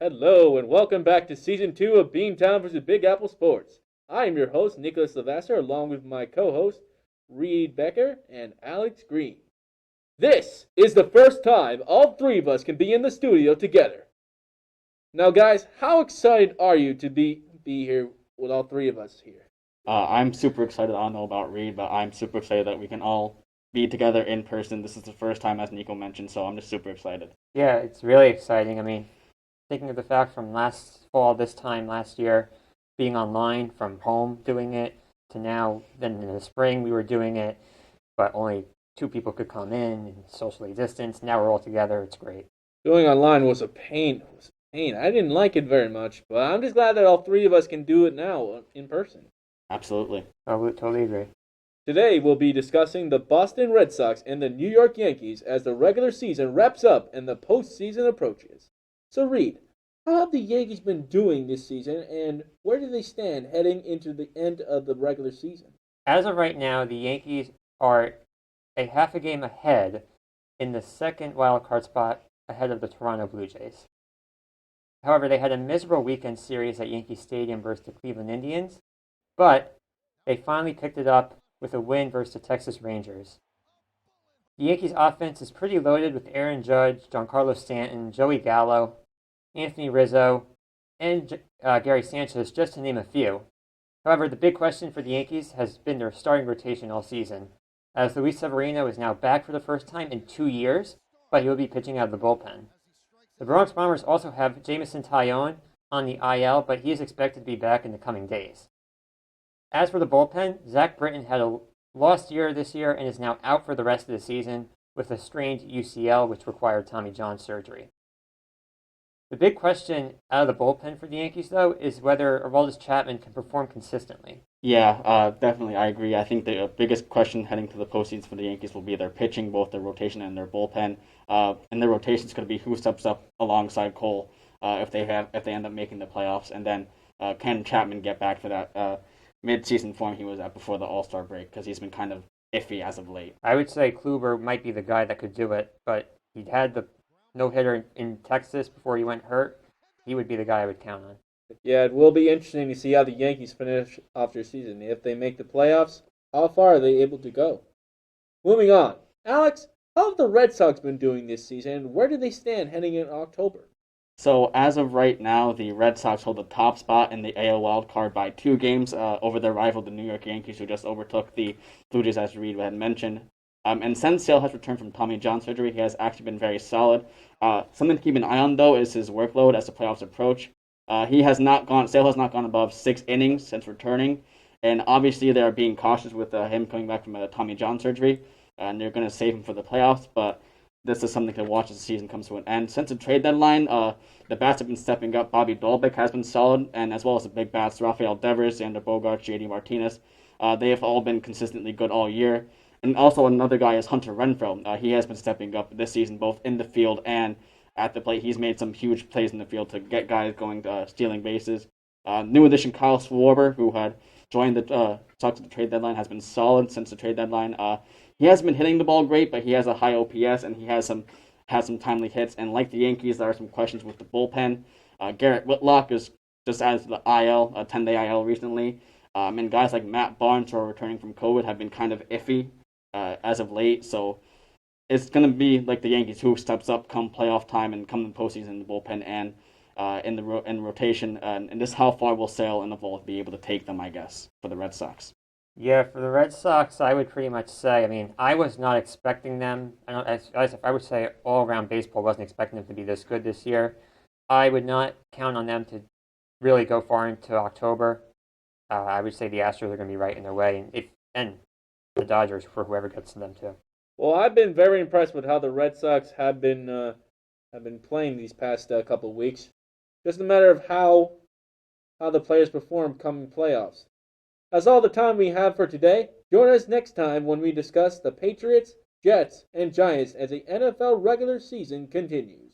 Hello and welcome back to Season 2 of Beantown vs. Big Apple Sports. I am your host, Nico Levasseur, along with my co-hosts, Becker and Alex Green. This is the first time all three of us can be in the studio together. Now guys, how excited are you to be here with all three of us here? I'm super excited. I don't know about Reed, but I'm super excited that we can all be together in person. This is the first time, as Nico mentioned, so I'm just super excited. Yeah, it's really exciting. I mean, thinking of the fact from last fall, this time last year, being online from home doing it, to now, then in the spring we were doing it, but only two people could come in and socially distanced. Now we're all together. It's great. Doing online was a pain. I didn't like it very much, but I'm just glad that all three of us can do it now in person. Absolutely. I would totally agree. Today we'll be discussing the Boston Red Sox and the New York Yankees as the regular season wraps up and the postseason approaches. So Reed, how have the Yankees been doing this season and where do they stand heading into the end of the regular season? As of right now, the Yankees are a half a game ahead in the second wild card spot ahead of the Toronto Blue Jays. However, they had a miserable weekend series at Yankee Stadium versus the Cleveland Indians, but they finally picked it up with a win versus the Texas Rangers. The Yankees' offense is pretty loaded with Aaron Judge, Giancarlo Stanton, Joey Gallo, Anthony Rizzo, and Gary Sanchez, just to name a few. However, the big question for the Yankees has been their starting rotation all season, as Luis Severino is now back for the first time in 2 years, but he will be pitching out of the bullpen. The Bronx Bombers also have Jamison Tyone on the IL, but he is expected to be back in the coming days. As for the bullpen, Zach Britton had a lost year this year and is now out for the rest of the season with a strained UCL, which required Tommy John surgery. The big question out of the bullpen for the Yankees, though, is whether Aroldis Chapman can perform consistently. Yeah, definitely, I agree. I think the biggest question heading to the postseason for the Yankees will be their pitching, both their rotation and their bullpen. And their rotation is going to be who steps up alongside Cole if they end up making the playoffs, and then can Chapman get back to that mid-season form he was at before the All-Star break, because he's been kind of iffy as of late. I would say Kluber might be the guy that could do it, but he had the no-hitter in Texas before he went hurt. He would be the guy I would count on. Yeah, it will be interesting to see how the Yankees finish off their season. If they make the playoffs, how far are they able to go? Moving on. Alex, how have the Red Sox been doing this season and where do they stand heading in October? So as of right now, the Red Sox hold the top spot in the AL wild card by 2 games over their rival, the New York Yankees, who just overtook the Blue Jays, as Reed had mentioned. And since Sale has returned from Tommy John surgery, he has actually been very solid. Something to keep an eye on, though, is his workload as the playoffs approach. Sale has not gone above 6 innings since returning, and obviously they're being cautious with him coming back from Tommy John surgery, and they're going to save him for the playoffs. But this is something to watch as the season comes to an end. Since the trade deadline, the bats have been stepping up. Bobby Dolbeck has been solid, and as well as the big bats, Rafael Devers, Xander Bogaerts, JD Martinez. They have all been consistently good all year. And also another guy is Hunter Renfroe. He has been stepping up this season, both in the field and at the plate. He's made some huge plays in the field to get guys going, stealing bases. New addition Kyle Schwarber, who had joined the Sox at the trade deadline, has been solid since the trade deadline. He hasn't been hitting the ball great, but he has a high OPS and he has some timely hits. And like the Yankees, there are some questions with the bullpen. Garrett Whitlock is just as the IL, a 10-day IL recently. And guys like Matt Barnes, who are returning from COVID, have been kind of iffy as of late. So it's going to be like the Yankees, who steps up come playoff time and come in the postseason in the bullpen and in the rotation. And just how far will Sale and the Vault be able to take them, I guess, for the Red Sox. Yeah, for the Red Sox, I would pretty much say, I mean, I was not expecting them. I would say all around baseball wasn't expecting them to be this good this year. I would not count on them to really go far into October. I would say the Astros are going to be right in their way, and the Dodgers for whoever gets to them too. Well, I've been very impressed with how the Red Sox have been playing these past couple of weeks. Just a matter of how the players perform coming playoffs. That's all the time we have for today. Join us next time when we discuss the Patriots, Jets, and Giants as the NFL regular season continues.